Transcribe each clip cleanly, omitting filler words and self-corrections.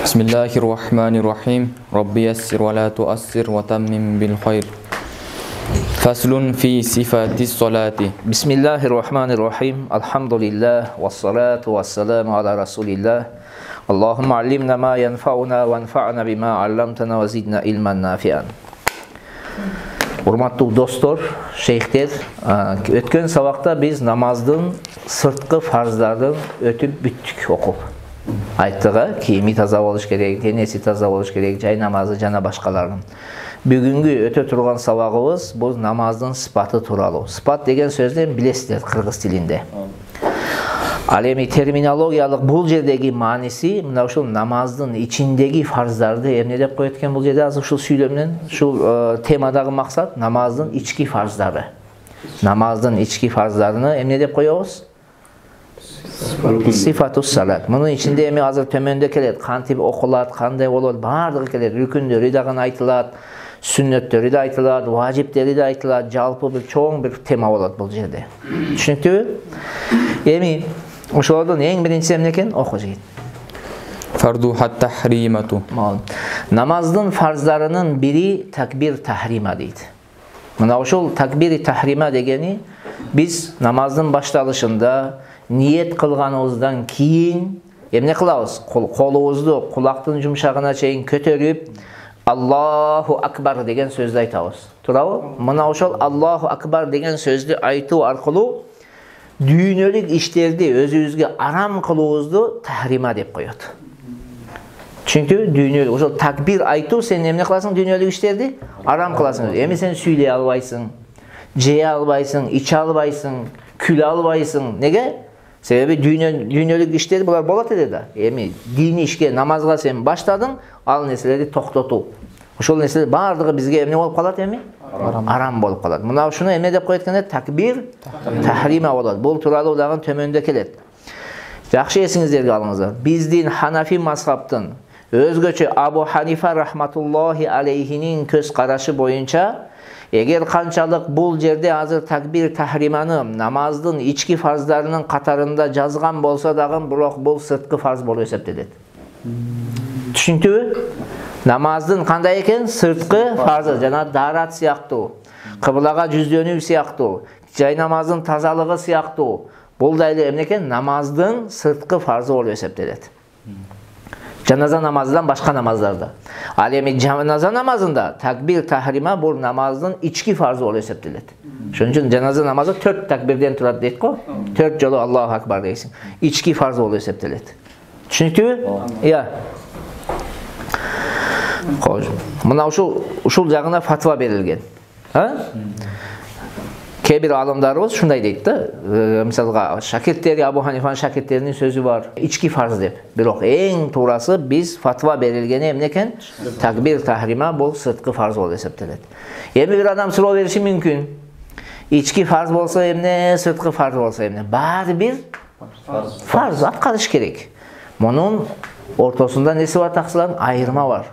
Bismillahirrahmanirrahim. Rabbi yassir wa la tu'assir wa tammim bil khair. Faslun fi sifatis salati. Bismillahirrahmanirrahim. Alhamdulillah wassalatu wassalamu ala Rasulillah. Allahumma allimna ma yanfa'una wa anfa'na bima 'allamtana wa zidna ilman nafi'an. Урматтуу достор, шейхтер, өткөн сабакта биз намаздын сырткы фарздарын өтүп бүттүк окуп. Айттыга, кийими таза болуш керек, денеси таза болуш керек, жай намазы жана башкаларын. Бүгүнгү өтө турган сабагыбыз бул намаздын сыпаты тууралуу. Сыпат деген сөздөн билесиздер кыргыз тилинде. Ал эми терминологиялык бул жердеги мааниси мына ушул намаздын ичиндеги фарздарды эмне деп коет экен бул жерде азыр ушул сүйлөмдөн, ушул темадагы максат намаздын ички фарздары. Намаздын ички фарздарыны эмне деп коебуз? Сифатус салат. Мунун ичинде эми азыр төмөндө келет, кантип окулат, кандай болот, баардыгы келет. Рүкүндөрү дагы айтылат, сүннөттөрү да айтылат, важиптери да айтылат, жалпы бир чоң бир тема болот бул жерде. Түшүнүктүбү? Эми ошолордун эң биринчиси эмне экен? Окуу жигит. Fardu hat-tahrimatu. Намаздын фарздарынын бири такбир тахрима дейт. Мына ошол такбири тахрима дегени биз намаздын башталышында ниет кылганыбыздан кийин эмне кылабыз? Колубузду кулактын жумшагына чейин көтөрүп Аллаху акбар деген сөздү айтабыз. Туурабы? Мына ошол Аллаху акбар деген сөздү айтуу аркылуу дүйнөлүк иштерди өзүбүзгө арам кылуубузду тахрима деп коет. Чүнкү дүйнөлүк ошол такбир айтуу сен эмне кыласың дүйнөлүк иштерди? Арам кыласың. Эми сен сүйлөй албайсың, жей албайсың, иче албайсың, күлө албайсың. Неге? Себеби дүйнөлүк иштер булар болот эле да. Эми диний ишке, намазга сен баштадың, ал нерселерди токтотуу. Ошол нерселер баардыгы бизге эмне болуп калат эми? Арам болуп калат. Мына ушуну эмне деп коет экен? Такбир тахрима болот. Бул тууралуу дагы төмөндө келет. Жакшы эсиңиздерге алыңыздар. Биздин Ханафи мазхабтын өзгөчө Абу Ханифа рахматуллахи алейхинин көз карашы боюнча эгер канчалык бул жерде азыр такбир тахриманы намаздын ички фарздарынын катарында жазган болсо дагы бирок бул сырткы фарз болуп эсептелет. Түшүнүктүбү? Намаздын кандай экен? Сырткы фарзы жана дарат сыяктуу, кыблага жүздөнүү сыяктуу, жай намаздын тазалыгы сыяктуу. Бул да эле эмне экен? Намаздын сырткы фарзы болуп эсептелет. Жаназа намазынан башка намаздарда. Ал эми жаназа намазында такбир тахрима бул намаздын ички фарзы болуп эсептелет. Ошон үчүн жаназа намазы 4 такбирден турат дейт го. 4 жолу Аллаху акбар дейсиң. Ички фарз болуп эсептелет. Түшүнүктүбү? Иә. Мына ушул жагына фатва берилген. Кээ бир алымдарыбыз ушундай дейт да. Мисалга шакирттери Абу Ханифанын шакирттеринин сөзү бар. Ички фарз деп. Бирок эң туурасы биз фатва берилгени эмне экен? Такбир тахрима бул сырткы фарз болуп эсептелет. Эми бир адам суроо бериши мүмкүн. Ички фарз болсо эмне, сырткы фарз болсо эмне? Баары бир фарз аткарыш керек. Мунун ортосунда неси бар таксылан? Айырма бар.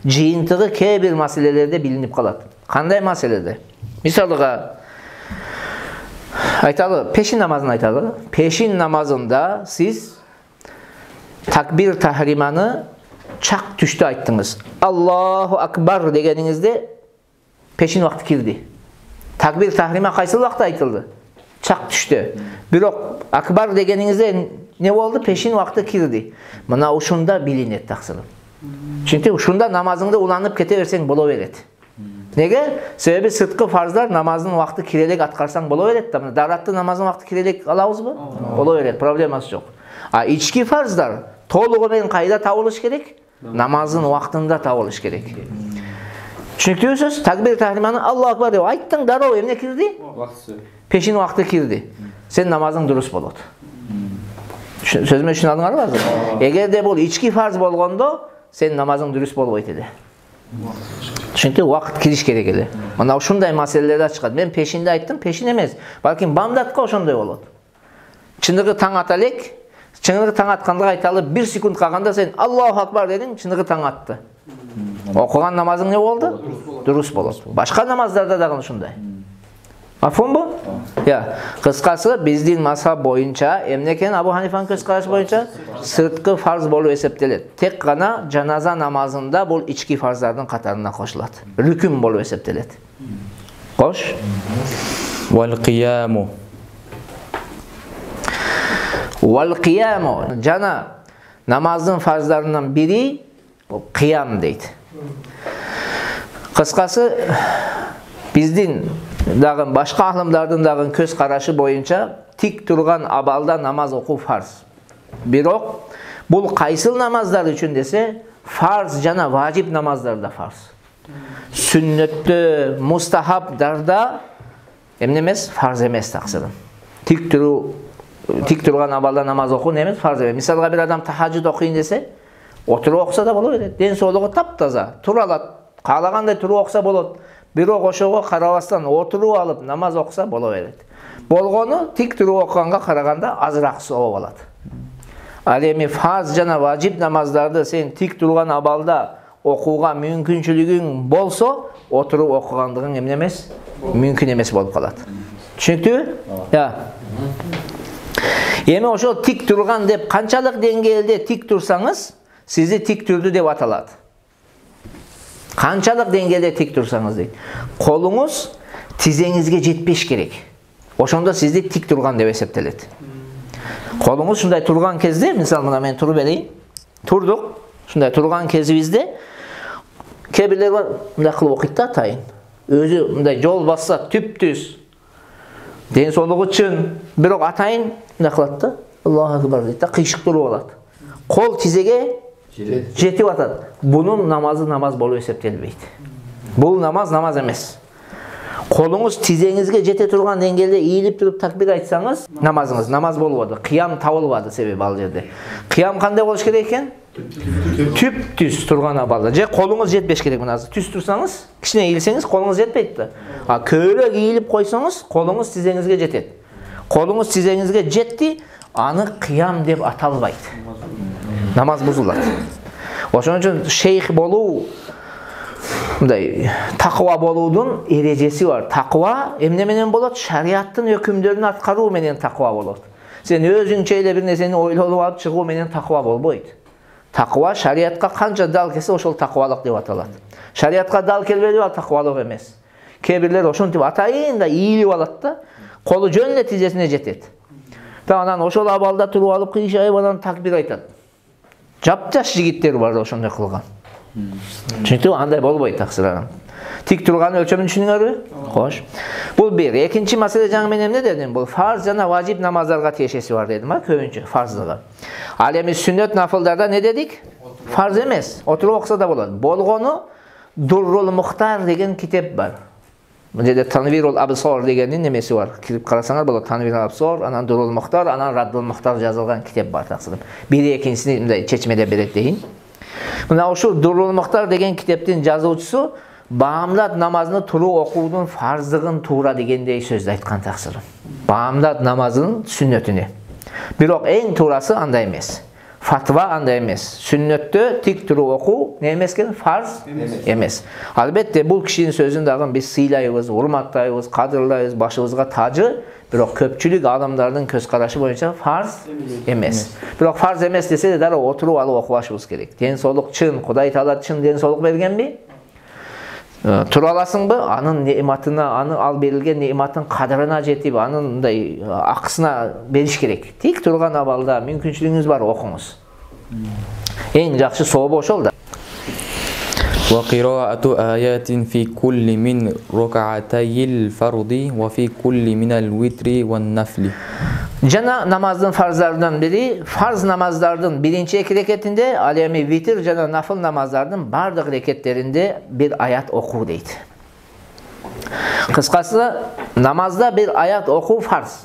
Жыйынтыгы кээ бир маселелерде билинип калат. Кандай маселеде? Мисалга айталы, пешин намазын айталы. Пешин намазында сиз такбир тахриманы чак түштө айттыңыз. Аллаху акбар дегениңизде пешин вакыты кирди. Такбир тахрима кайсы вакытта айтылды? Чак түштө. Бирок акбар дегениңизде не болду? Пешин вакыты кирди. Мына ушунда билинет таксырым. Чүнкү ушунда намазыңды уланып кете берсең боло берет. Неге? Себеби сырткы фарздар намаздын вакыты кирелек аткарсаң боло берет да. Даратты намаздын вакыты кирелек алабызбы? Боло берет, проблемасы жок. А ички фарздар толугу менен кайда табылыш керек? Намаздын вакытында табылыш керек. Түшүнүктүүсүз? Такбир тахриманы Аллаху акбар деп айттың, дароо эмне кирди? Пешин вакыты кирди. Сен намазың дурус болот. Сөзүмө түшүнүңөрбү азыр? Эгерде бул ички фарз болгондо сен намазың дурус болбойт эле. Чүнкү вакыт кириш керек эле. Мына ушундай маселелерди ачкат. Мен пешинде айттым, пешин эмес. Балким бамдатка ошондой болот. Чыныгы таң ата элек, чыныгы таң атканда айталы 1 секунд калганда сен Аллаху акбар дедиң, чыныгы таң атты. Окуган намазың не болду? Дурус болот. Башка намаздарда дагы ушундай. Afon bu? Ya, kıskası bizdin mazhab boyunca, emneken Abu Hanifa'nın kıskası boyunca sırtkı farz bolu eseptelet. Tek gana canaza namazında bol içki farzlardan katarına koşulat. Rükün bolu eseptelet. Koş. Vel qiyamu. Vel qiyamu. Cana namazın farzlarından biri kıyam deydi. Kıskası bizdin dağın başka ahlimlerden dağın köz karaşı boyunca tik turgan abalda namaz oku farz. Birok bul kaysıl namazlar için dese farz cana vacip namazlar da farz. Sünnetli mustahab darda emnemez farz emes taksırın. Tik turgan abalda namaz oku nemez farz emes. Misalga bir adam tahajjud okuyun dese oturup okusa da bolu den soğluğu taptaza turalat kalaganda turu okusa bolot. Biri koşuğa karabastan oturup alıp namaz okusa boluverir. Bolgonu tik turu okuğanga karaganda azırak soğuk oladı. Alemi farz jana vacip namazlarda sen tik turgan abalda okuğa mümkünçülüğün bolsa oturup okuğandığın emnemez, mümkün emes bolup kaladı. Çünkü ya yeme oşo tik turgan dep kançalık dengelde tik tursanız sizi tik turdu dep ataladı. Kançalık dengede tik tursanız değil. Kolunuz tizengizge jetpеш gerek. Oşonda sizde tik turgan dep eseptelet. Kolunuz şunday turgan kezde, misal mına men turup bereyim. Turduk. Şunday turgan kezibizde kebirler var, mınday kılıp okuyt da atayın. Özü mınday jol bassa tüp-түз. Den soğluğu çın, birok atayın, mınday kılat da Allahu Ekber deyt da kıyışık turup alat. Kol tizege jetip atat. Bunun namazı namaz bolu eseptelbeydi. Bu namaz emes. Kolunuz tizengizge jete turgan dengelde eğilip durup takbir aytsanız namazınız namaz bolmadı. Kıyam tabılmadı sebebi al jerde. Kıyam kандай boluş керек eкен? Tüp-түз turgan abalda. Je kolunuz jetpеш керек mına. Түз tursanız, kişine eğilseniz kolunuz jetpeydi da. Ha köyrek eğilip koysanız kolunuz tizengizge jetet. Kolunuz tizengizge jetti, anı kıyam dep atalbaydı. Namaz buzulат. Oşon üçün şeyh boluu takva boluudun erejesi var. Takva emne menen bolat? Şariattın hökümlerini atkarуу menen takva bolat. Sen özüңчө эле бир нерсени ойлонуп алып чыгуу менен таква болбойт. Таква шариатка канча дал келсе ошол таквалык деп аталат. Шариатка дал келбеди ал таквалык эмес. Кээ бирлер ошентип атайын да ийилип алат да, колу жөн эле тизесине жетет. Анан ошол абалда туруп алып кыйшайып анан такбир айтат. Жап-жаш жигиттер бар ошондой кылган. Çünkü андай болбойт таксыраган. Тик турган өлчөмүн түшүнүңөрбү? Кош. Бул бир. Экинчи маселе жаңы мен эмне дедим? Бул фарз жана важип намаздарга тиешеси бар дедим, а көбүнчө фарздыгы. Ал эми сүннөт нафылдарда не дедик? Фарз эмес. Отуруп окуса да болот. Болгону Durrul Muhtar деген китеп бар. Бул жерде Tanvirul Absor дегендин немеси бар. Кирип карасаңар болот. Tanvirul Absor, анан Durrul Muhtar, анан Raddul Muhtar жазылган китеп бар таксырым. Бири экинчисини мындай чечмеде берет дейин. Мына ошол Durrul Muhtar деген китептин жазуучусу Баамдат намазını туруп окуудун фарздыгын туура дегендей сөздү айткан таксырым. Баамдат намазынын сүннөтүнө. Бирок эң туурасы андай эмес. Fatva андай эмес. Сүннөттө тик туруп окуу не эмес экен? Фарз эмес. Албетте бул кишинин сөзүн дагы биз сыйлайбыз, урматтайбыз, кадырлайбыз, башыбызга тажы. Бирок көпчүлүк адамдардын көз карашы боюнча фарз эмес. Бирок фарз эмес десе да дароо отуруп алып окубашыбыз керек. Ден соолук чын, Кудай Таала чын ден соолук бергенби? Тура аласыңбы? Анын неиматына, аны ал берилген неиматтын кадырына жетип, анын мындай акысына бериш керек. Тик турган абалда мүмкүнчүлүгүңүз бар, окуңуз. Эң жакшы сообу ошол да. وقراءة آيات في كل من ركعتي الفرض وفي كل من الوتر والنفل. Jana namazdın farzlarından biri, farz namazlardın birinci iki reketinde, alemi vitir jana nafıl namazlardın bardık reketlerinde bir ayat oku deydi. Kıskası namazda bir ayat oku farz.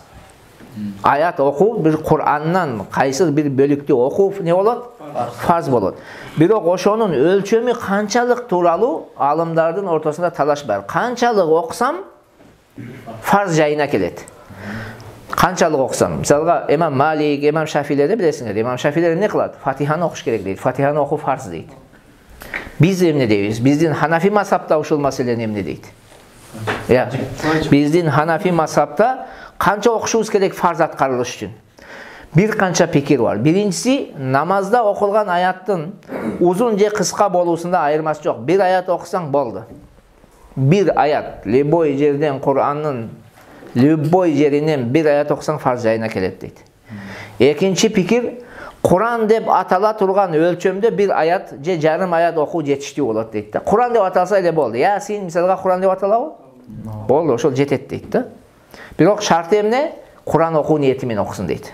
Ayat oku bir Kur'an'dan kaysı bir bölükte oku ne olur? Farz olur. Birok oşonun ölçümü kançalık turalı alımlardın ortasında talaş var. Kançalık okusam farz jayına kelet. Kançalık okusam. Misalga İmam Malik, İmam Şafii'leri bilesiniz. İmam Şafii'leri ne kıladı? Fatiha'nı okuş gerek değil. Fatiha'nı oku farz değil. Biz emne deyiz. Bizden Hanafi mazhabda uşul mesele emne değil. Ya, bizdin Hanafi mazhabda qancha o'qishimiz kerak farz atqarilish uchun? Bir qancha fikir var. Birincisi, namazda o'qilgan oyatning uzun je qisqa bo'lusunda ayirmasi yo'q. Bir oyat o'qisang bo'ldi. Bir oyat, любой yerden Qur'onning любой yerinden bir oyat o'qisang farz joyina keladi deydi. Ikkinchi fikir, Qur'on deb atala turgan o'lchomda bir oyat je yarım oyat o'qib yetishli bo'ladi deydi. Qur'on deb atalsa ele bo'ldi. Yasin misalga Qur'on deb atalavi? Bo'ldi, o'shol jetedi deydi. Biroq sharti ham ne? Qur'on o'quv niyetimen o'qisin deydi.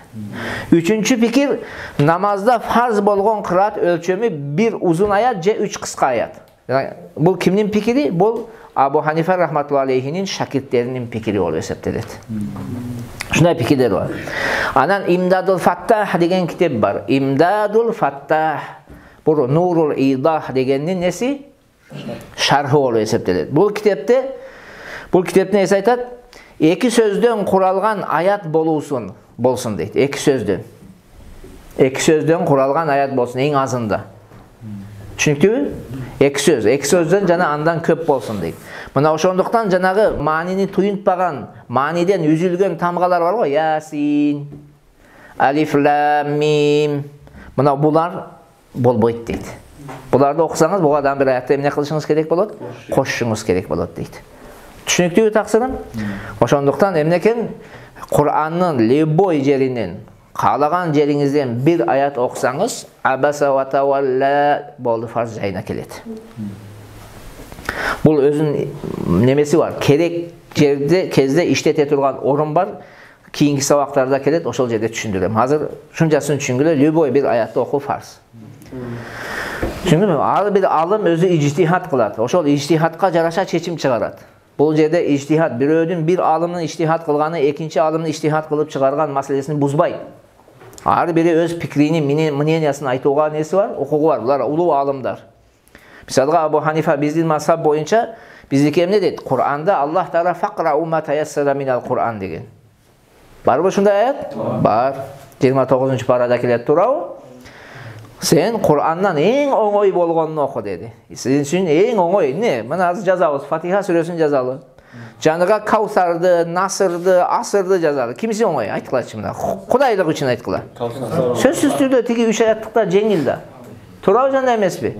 Üçüncü fikir, namazda farz bo'lgan qiraat o'lchomi bir uzun oyat je 3 qisqa oyat. Bu kimning fikri? Bu Abu Hanifa rahmatullohi alayhining shogirdlarining fikri bo'lib hisoblanadi. Shunday fikrlar bor. Anan Imdadul Fattah degan kitob bor. Imdadul Fattah. Bu Nurul Idah deganning nesi? Sharhi bo'lib hisoblanadi. Bu kitobda esa aytadi, iki sözden kuralgan ayat bolsun deydi. İki sözden. İki sözden kuralgan ayat bolsun en azında. Çünkü iki sözden cana andan köp bolsun deydi. Buna oşonduktan canağı manini tuyuntpagan, maniden üzülgen tamgalar var o. Yasin, Alif, Lam, Mim. Buna bular bolboyt deydi. Bularda okusanız bu adam bir ayatta ne kılışınız gerek болады? Koşuşunuz gerek болады deydi. Düşünüktüğü taksırım. Oşonduktan emneken Kur'an'ın любой yerinden, qalagan yerinizden bir ayat okusanız abasa ve tavalla boldu farz jayına keledi. Bu özün nemesi var. Kerek yerde kezde işlete turgan orun var. Keyingi sabaqlarda keledi, oşol yerde düşündürem. Hazır şuncasını düşüngüler, любой bir ayatta oku farz. Çünkü bir alım özü ictihat kıladı. Oşol ictihatka jaraşa çeçim çıgaradı. Bu yerde ictihat, bir alımın ictihat kılganı, ikinci alımın ictihat kılıp çıkargan meselesini buzbay. Her biri öz fikrini, mineniyasını aytuğa nesi var? Okuğu var. Bunlar ulu alımlar. Mesela Abu Hanifa bizdin mazhab boyunca bizdeki ne dedi? Kur'an'da Allah Teala faqra'u ma tayassara minal Kur'an degen. Var mı şunda ayet? Var. 29. paradakiler turağı. Sen Kur'an'dan en oңой bolğanını oku dedi. Sizin için en oңой ne? Mana az жазабыз. Fatiha suresini жазалы. Janıga Kavsar'dı, Nasır'dı, Asır'dı жазалы. Kimisi oңой? Aytqılar şimdi. Kudaylık için aytqılar. Sözsüz türde teki 3 ayatlıkta jengildi. Turağı janda emespi?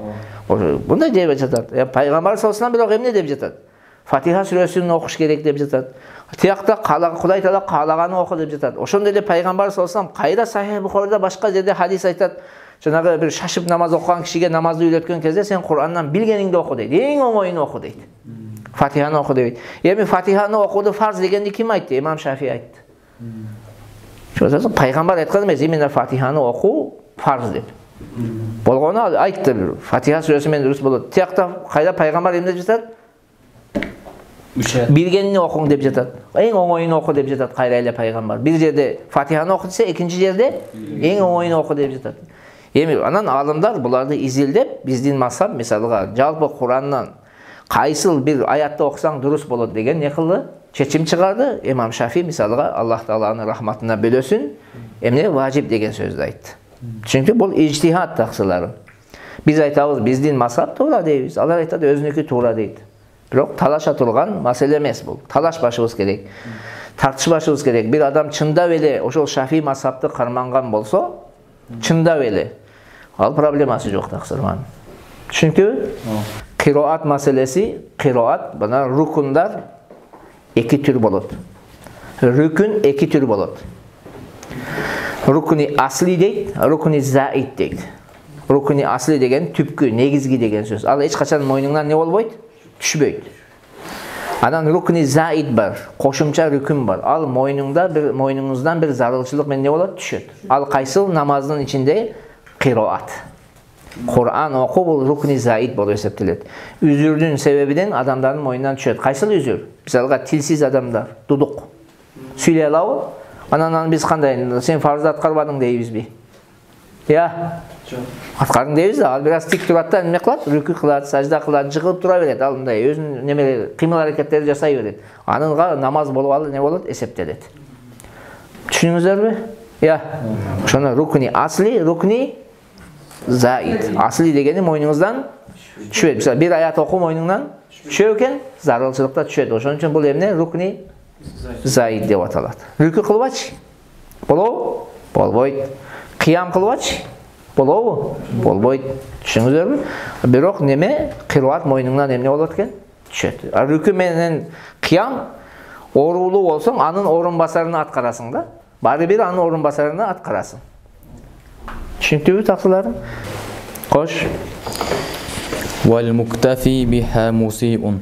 Bunda dep жатат. Peygamber sallallahu aleyhi ve sellem ne dep жатат? Fatiha suresini okuş gerek dep жатат. Tiyakta Kuday Taala kalağanı oku dep жатат. Oşonda ele Peygamber sallallahu aleyhi ve sellem kayda Sahih Bukhari'da başka yerde hadis aytat. Janağı bir şaşıp namaz okuyan kişiye namazı öğretken kezde sen Kur'an'dan bilgeningde oku deydi. En oңойunu oku deydi. Fatiha'nı oku deydi. Yani Fatiha'nı okudu farz degendi kim aytdı? İmam Şafii aytdı. Şöyle Peygamber aytkan emas, emine Fatiha'nı oku farz dedi. Bolğonu aytdı. Fatiha suresi men durus bolot. Tiyakta kayda Peygamber emne жатат? Bilgenini okun dep жатат. En oңойunu oku dep жатат kayrayla Peygamber. Bir yerde Fatiha'nı oku dese ikinci yerde en oңойunu oku dep жатат. Emir, anan alımlar bularda izildep bizdin mazhab misalga jalpı Kur'an'dan kaysıl bir ayatta okusan durus bolot degen ne kıldı? Çeçim çıkardı. İmam Şafii misalga Allah Taala'nın rahmatına bölösün. Emne vacip degen sözde aytdı. Çünkü bu ictihat taksıları. Biz aytabız bizdin mazhab toğra deybiz. Allah aytadi özünükü toğra deydi. Biroq talaşa turgan mesele emas bu. Talaş başыбыз gerek. Tartışbашыбыз gerek. Bir adam çında ele oşol Şafii mazhabты karmangan bolsa, çında ele al probleması yok taksırman. Çünkü kıraat meselesi, bana rukunlar iki tür bolot. Rükün iki tür bolot. Rukuni asli deydi, rukuni zaid deydi. Rukuni asli degen tüpkü, negizgi degen söz. Al hiç kaçan moynundan ne bolboydu? Düşbeydi. Anan rukuni zaid var, koşumça rükün var. Al moynunuzdan bir zarılçılık men ne bolot? Düşöt. Al kaysıl namazın içinde kıraat. Kur'an oku bu rukni zaid bolup hesaplanat. Üzürdün sebebinden adamların moyundan düşöt. Kaysıl üzür? Misalga tilsiz adamlar, duduk. Süyle alav, anan biz kanday, sen farzı atkarmadın deyibizbi. Ya, atkarın deybiz de, al biraz tik durattan ne kılat? Rükü kılat, sajda kılat, jıkılıp dura veret. Alınday, özün nemeleri, kıymal hareketleri jasay veret. Anınga namaz bolup alı ne bolot? Hesaplanat. Düşünüңүздөр mü? Ya, şuna rukni asli, rukni zaid. Asli degeni moynunuzdan Түшөт. Мисалы бир аят окуу мойнуңдан түшө экен, зарылчылыкта түшөт. Ошон үчүн бул эмне? Рукни заид деп аталат. Рүкү кылбачы? Болобу? Болбойт. Кыям кылбачы? Болобу? Болбойт. Түшүңүздөрбү? Бирок неме? Кыраат мойнуңдан эмне болот экен? Түшөт. Рүкү менен кыям оорулуу болсоң, анын орун басарын аткарасың да. Бары бир анын орун басарын аткарасың. Түшүнүктүүбү тактыларым? Кош. Wal muktafi biha musiun.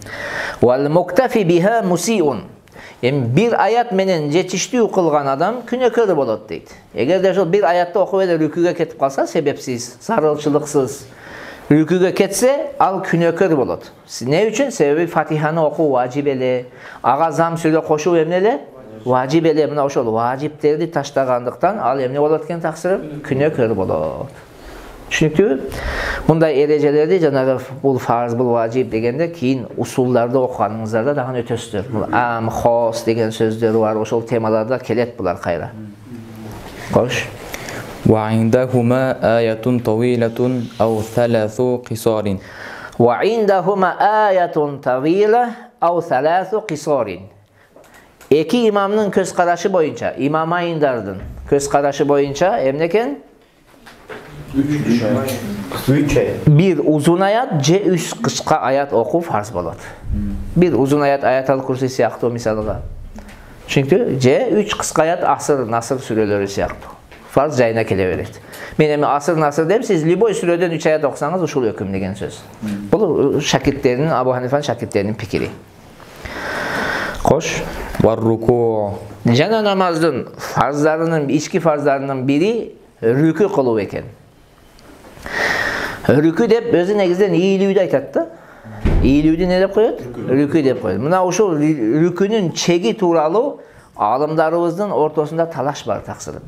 Wal muktafi biha musiun. Bir aят менен жетиштүү кылган адам күнөөкөр болот дейт. Эгерде ошол бир аятты окуп эле рүкүгө кетип калса, себепсиз, зарылчылыксыз рүкүгө кетсе, ал күнөөкөр болот. Не үчүн? Себеби Фатиханы окуу важип эле, ага зам сүрө кошуу эмне эле? Важип эле. Мына ошол важиптерди таштагандыктан ал эмне болот экен таксырым? Күнөөкөр болот. Түшүнүктүүбү? Мындай эрежелерди жанагы бул фарз, бул важип дегенде кийин усулдарды окуганыңыздарда дагы өтөсүздөр. Бул ам, хос деген сөздөр бар, ошол темаларда келет булар кайра. Кош. Wa indahuma ayatun tawilatun aw thalathu qisarin. Wa indahuma ayatun tawila aw thalathu qisarin. Эки имамдын көз карашы боюнча, имам айындардын көз карашы боюнча эмне экен? Bir uzun ayat, C üç kısa ayat oku farz bolot. Bir uzun ayat Ayatul Kursi siyaqtı misalıga. Çünkü C üç kısa ayat asır, nasır süreleri siyaqtı. Farz jayına keleberet. Men asır, nasır deyim, siz liboy süreden 3 ayat okusanız uşul hüküm degen söz. Bu şakirtlerinin, Abu Hanifa'nın şakirtlerinin fikri. Koş. Var ruku'. Jana namazdın farzlarının, içki farzlarının biri rükü kılуу eken. Rükü dep özü negizden iyiliği aytat da. İyiliği ne dep koyat? Rükü dep koyat. Mına uşul rükünün çegi tuuralı alımlarımыздın ortasında talaş var taksırım.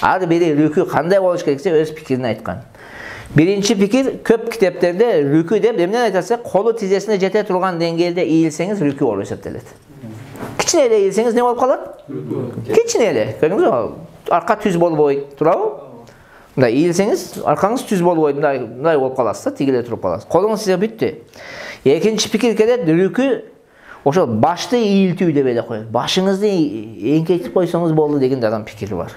Ar biri rükü kanday boluş gerekse öz pikirini aytkan. Birinci fikir köp kitaplarda rükü dep emden aytatsa kolu tizesine jete turgan dengelde eğilseniz rükü olur eseptelet. Kiçineyle eğilseniz ne olup kalat? Kiçineyle. Gördünüz mü? Arka tüz bolboy turabı. Мындай ийилсеңиз, аркаңыз түз болбойт, мындай болуп каласыз да, тигиле туруп каласыз. Колуңуз сизе бүттү. Экинчи пикир келет, рүкү ошол башты ийилтүү деп эле коет. Башыңызды эңкейтип койсоңуз болду деген адам пикири бар.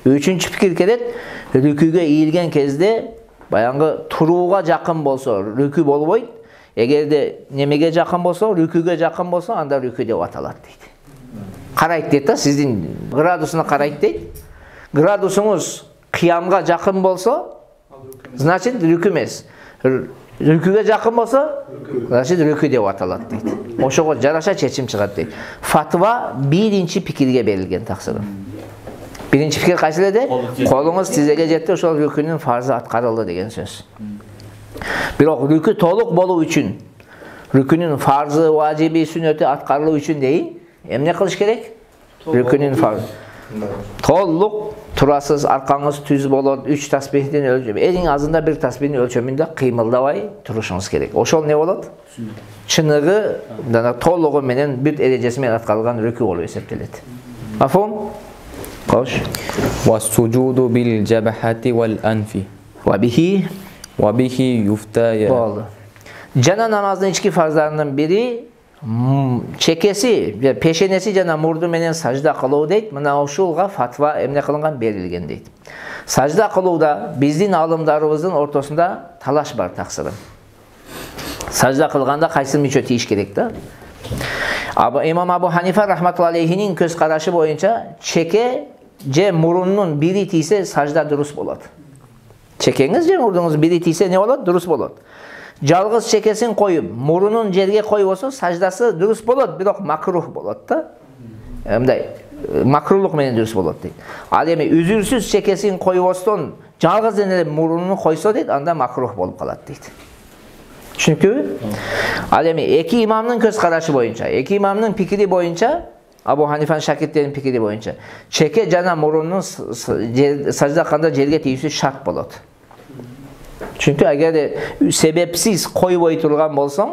Үчүнчү пикир келет, рүкүгө ийилген кезде баягы турууга жакын болсо рүкү болбойт. Эгерде немеге жакын болсо, рүкүгө жакын болсо, анда рүкү деп аталат дейт. Карайт дейт да, сиздин градусуна карайт дейт. Градусуңуз кыямга жакын болсо, значит рүкү эмес. Рүкүгө жакын болсо, значит рүкү деп аталат дейт. Ошого жараша чечим чыгат дейт. Фатва биринчи пикирге берилген таксырым. Биринчи пикир кайсы эле? Колуңуз тизеге жетти, ошол рүкүнүн фарзы аткарылды деген сөз. Бирок рүкү толук болуу үчүн, рүкүнүн фарзы, важиби, сүннөтү аткарылуу үчүн дейин, эмне кылыш керек? Рүкүнүн фарзы толук турасыз, аркаңыз түз болот, 3 тасбихдин өлчөмү. Эң азында 1 тасбихдин өлчөмүндө кыймылдабай турушуңуз керек. Ошол не болот? Чыныгы, толугу менен бүт эрежеси менен аткарылган рүкү болуп эсептелет. Мафхум? Кош. Was-sujudu bil jabhati wal anfi. Wa bihi yuftaya. Болду. Жана намаздын ички фарздарынын бири чекеси, пешенеси жана мурду менен сажда кылуу дейт. Мына ушулга фатва эмне кылынган, берилген дейт. Сажда кылууда биздин алымдарыбыздын ортосунда талаш бар таксырым. Сажда кылганда кайсы мүчө тийиш керек да? Имам Абу Ханифа рахматуллахи алейхинин көз карашы боюнча чеке же мурунун бири тийсе сажда дурус болот. Чекеңиз же мурдуңуз бири тийсе не болот? Дурус болот. Жалгыз чекесин коюп, мурунун жерге койбосо саждасы дурус болот, бирок макрух болот да. Мындай макрулук менен дурус болот дейт. Ал эми үзүрсүз чекесин койбостон жалгыз эле мурунун койсо дейт, анда макрух болуп калат дейт. Түшүнүктүүбү? Ал эми эки имамдын көз карашы боюнча, эки имамдын пикири боюнча, Абу Ханифанын шакирттеринин пикири боюнча, чеке жана мурунун сажда кылганда жерге тийүүсү шарт болот. Çünkü eğer sebepsiz koyboy turgan bolsang,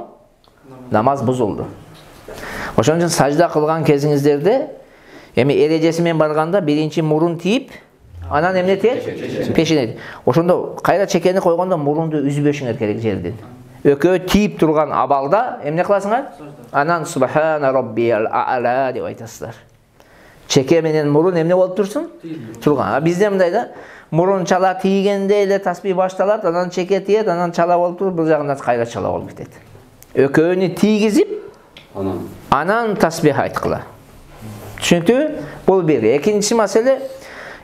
namaz buzuldu. Oşon üчүн sajda kılgan kezinizlerde, emi erecesi men barganda birinci murun tiyip, anan emne tiyip, peşine. Oşonda kayra çekeni koyganda murundu üzböşüңөр керек жерден. Өкө тиіп тұрған абалда эмне кыласыңар? Анан субхана роббиял а'ла деп айтасыздар. Чеке менен мурун эмне болуп турсун? Турган. Бизде мындай да, мурун чала тийгенде эле тасбих башталат, анан чеке тиет, анан чала болуп туруп, бул жагынан кайра чала болуп кетет. Өкөөнү тийгизип, анан тасбих айткыла. Түшүнүктүбү? Бул бир. Экинчи маселе,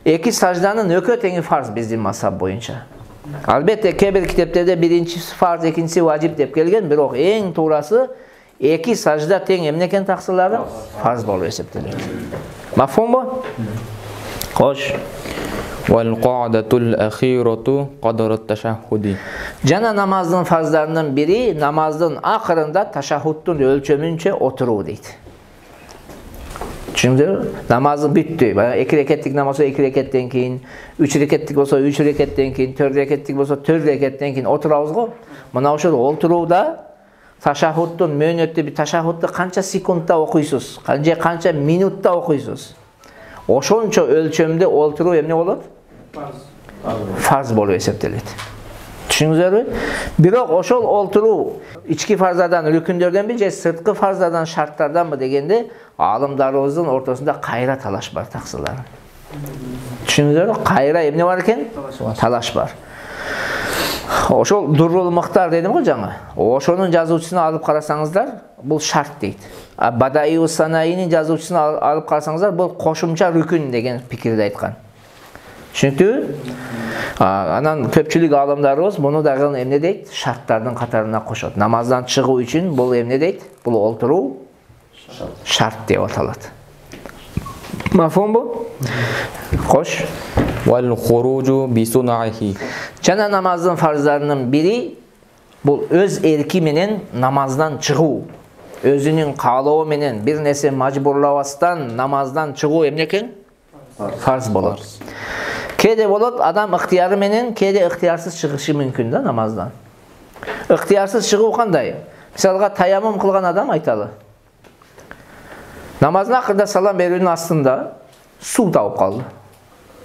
эки сажданын өкө теңи фарз биздин мазхаб боюнча. Албетте кээ бир китептерде биринчиси фарз, экинчиси важип деп келген, бирок эң туурасы эки сажда тең эмне экен таксылары? Фарз болуп эсептелет. Мафхумбу? Кош. Wal qa'datul akhiratu qadrat tashahhudi. Жана намаздын фарздарынын бири намаздын акырында ташаххудтун өлчөмүнчө отуруу дейт. Түшүндүңүзбү? Намазы бүттү. 2 рекеттик намаз болсо 2 рекеттен кийин, 3 рекеттик болсо 3 рекеттен кийин, 4 рекеттик болсо 4 рекеттен кийин отурабыз го. Мына ошол отурууда ташаххудтун мөөнөттү бир ташаххудду канча секундта окуйсуз, канча минутта окуйсуз. Ошончо өлчөмдө отуруу эмне болот? Фарз болуп эсептелет. Түшүндүңүзбү? Бирок ошол отуруу ички фарздардан, рүкүндөрдөнбү же сырткы фарздардан, шарттарданбы дегенде алымдарыбыздын ортосунда кайра талаш бар таксылар. Түшүндүңүзбү? Кайра эмне бар экен? Талаш бар. Ошол дуррул мыктар дедим го жаңа. Ошонун жазуучусун алып карасаңыздар, бул шарт дейт. Бадаиу санаинин жазуучусун алып карасаңыздар, бул кошумча рүкүн деген пикирди айткан. Түшүнүктүбү? Анан көпчүлүк алымдарыбыз муну дагы эмне дейт? Шарттардын катарына кошот. Намаздан чыгуу үчүн бул эмне дейт? Бул олтуруу шарт деп аталат. Мафхумбу? Кош. Wal khuruju bi sun'ihi. Жана намаздын фарздарынын бири бул өз эрки менен намаздан чыгуу. Өзүнүн каалоо менен бир нерсе мажбурлабастан намаздан чыгуу эмне экен? Фарз болот. Кээде болот адам ыктыяры менен, кээде ыктыярсыз чыгышы мүмкүн да намаздан. Ыктыярсыз чыгуу кандай? Мисалга таяммум кылган адам айталы. Намаздын акырында салам берүүнүн астында суу тауып калды.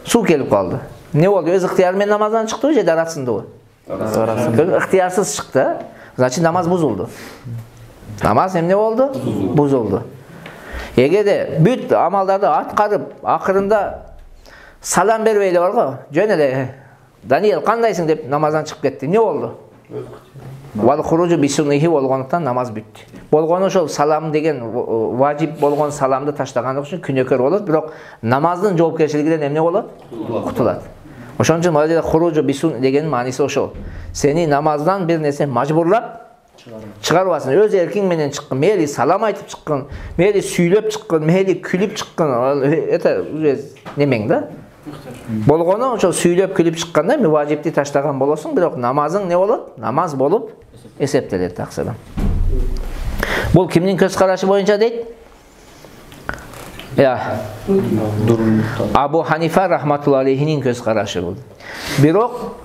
Суу келип калды. Не болду? Өз ыктыяры менен намаздан чыктыбы же дарасындыбы? Дарасында. Ыктыярсыз чыкты. Значит намаз бузулду. Намаз эмне болду? Бузулду. Эгерде бүт амалдарды аткарып, акырында салам бербей эле бар го. Жөн эле Даниэл кандайсың деп намаздан чыгып кетти. Не болду? Вал хуружу бисуннихи болгондуктан намаз бүттү. Болгону ошол салам деген важип болгон саламды таштагандык үчүн күнөөкөр болот, бирок намаздын жоопкерчилигинен эмне болот? Кутулат. Ошон үчүн мына жерде хуружу бисун деген мааниси ошол. Сени намаздан бир нерсе мажбурлап чыгарбасын. Өз эркиң менен чыккын, мейли салам айтып чыккын, мейли сүйлөп чыккын, мейли күлүп чыккын, это немең да? Болгону ошол сүйлөп күлүп чыкканда важипти таштаган болосуң, бирок намазың не болот? Намаз болуп эсептелет таксырым. Бул кимдин көз карашы боюнча дейт? Абу Ханифа рахматулла алейхинин көз карашы бул. Бирок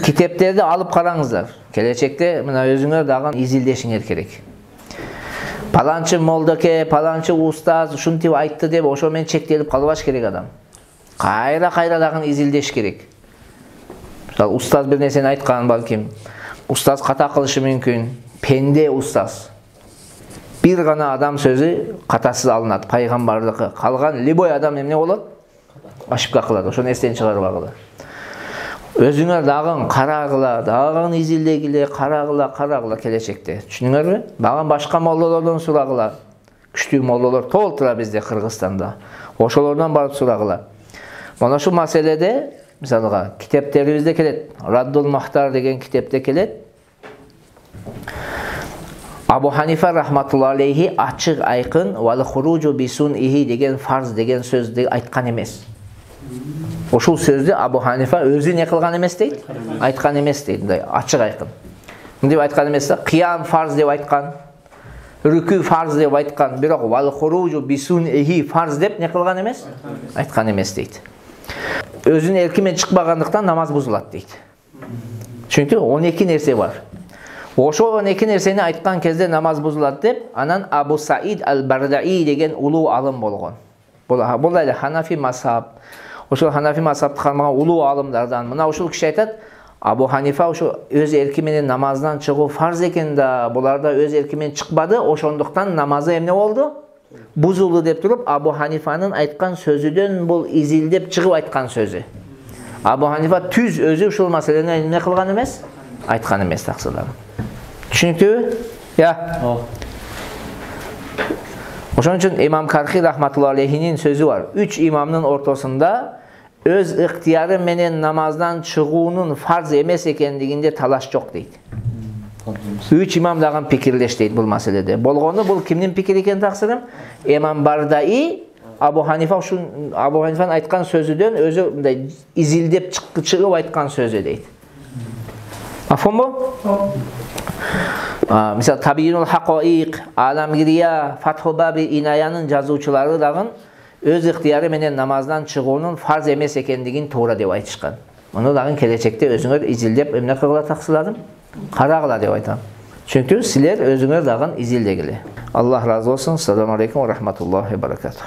китептерди алып караңыздар. Келечекте мына өзүңөр дагы изилдешиңер керек. Паланчы молдоке, паланчы устаз ушинтип айтты деп ошо менен чектелип калбаш керек адам. Кайра дагы изилдеш керек. Мисалы устаз бир нерсени айткан балким, устаз ката кылышы мүмкүн, пенде устаз. Бир гана адам сөзү катасыз алынат, пайгамбардыкы. Калган любой адам эмне болот? Ошибка кылат. Ошону эстен чыгарбагыла. Өзүңөр дагы карагыла, дагы изилдегиле, карагыла келечекте. Түшүнүңөрбү? Баган башка молдолордон сурагыла. Күчтүү молдолор толтура бизде Кыргызстанда. Ошолордон барып сурагыла. Мына ушул маселеде, мисалга, китептерибизде келет. Раддул Махтар деген китепте келет. Абу Ханифа рахматулла алейхи ачык айкын вал хуружу бисунихи деген фарз деген сөздү айткан эмес. Ошол сөздү Абу Ханифа өзү не кылган эмес дейт? Айткан эмес дейт, мындай ачык айкын. Мындай айткан эмес да, кыям фарз деп айткан, рүкү фарз деп айткан, бирок вал хуружу бисунихи фарз деп не кылган эмес? Айткан эмес дейт. Өзүнүн эрки менен чыкпагандыктан намаз бузулат дейт. Чүнкү 12 нерсе бар. Ошол 12 нерсени айткан кезде намаз бузулат деп, анан Абу Саид ал-Бардаи деген улуу алым болгон. Бул эле Ханафи мазхаб. Ошол Ханафи мазхабты кармаган улуу алымдардан. Мына ушул киши айтат, Abu Hanifa ошо өз эрки менен намаздан чыгуу фарз экен да, булар да өз эрки менен чыкпады, ошондуктан намазы эмне болду? Бузулду деп туруп, Абу Ханифанын айткан сөзүдөн бул изилдеп чыгып айткан сөзү. Абу Ханифа түз өзү ушул маселени эмне кылган эмес? Айткан эмес, таксыларым. Түшүнүктүүбү? Я. Ошон үчүн имам Кархи рахматуллахи алейхинин сөзү бар. 3 имамдын ортосунда өз ыктыяры менен намаздан чыгуунун фарз эмес экендигинде талаш жок дейт. 3 имам дагы пикирлеш дейт бул маселеде. Болгону бул кимдин пикири экен таксырым? Имам Бардаи Абу Ханифа Абу Ханифанын айткан сөзүдөн өзү мындай изилдеп чыгып айткан сөзү дейт. Афонбу? Мисал Табиинул Хакаиq, Аламгирия, Фатху Баби Инаянын жазуучулары дагы өз ыктыяры менен намаздан чыгуунун фарз эмес экендигин туура деп айтышкан. Муну дагы келечекте өзүңөр изилдеп эмне кылгыла таксыларым? Карагыла деп айтам. Чүнкү силер өзүңөр дагы изилдегиле. Аллах разы болсун. Ассаламу алейкум ва рахматуллахи ва баракатух.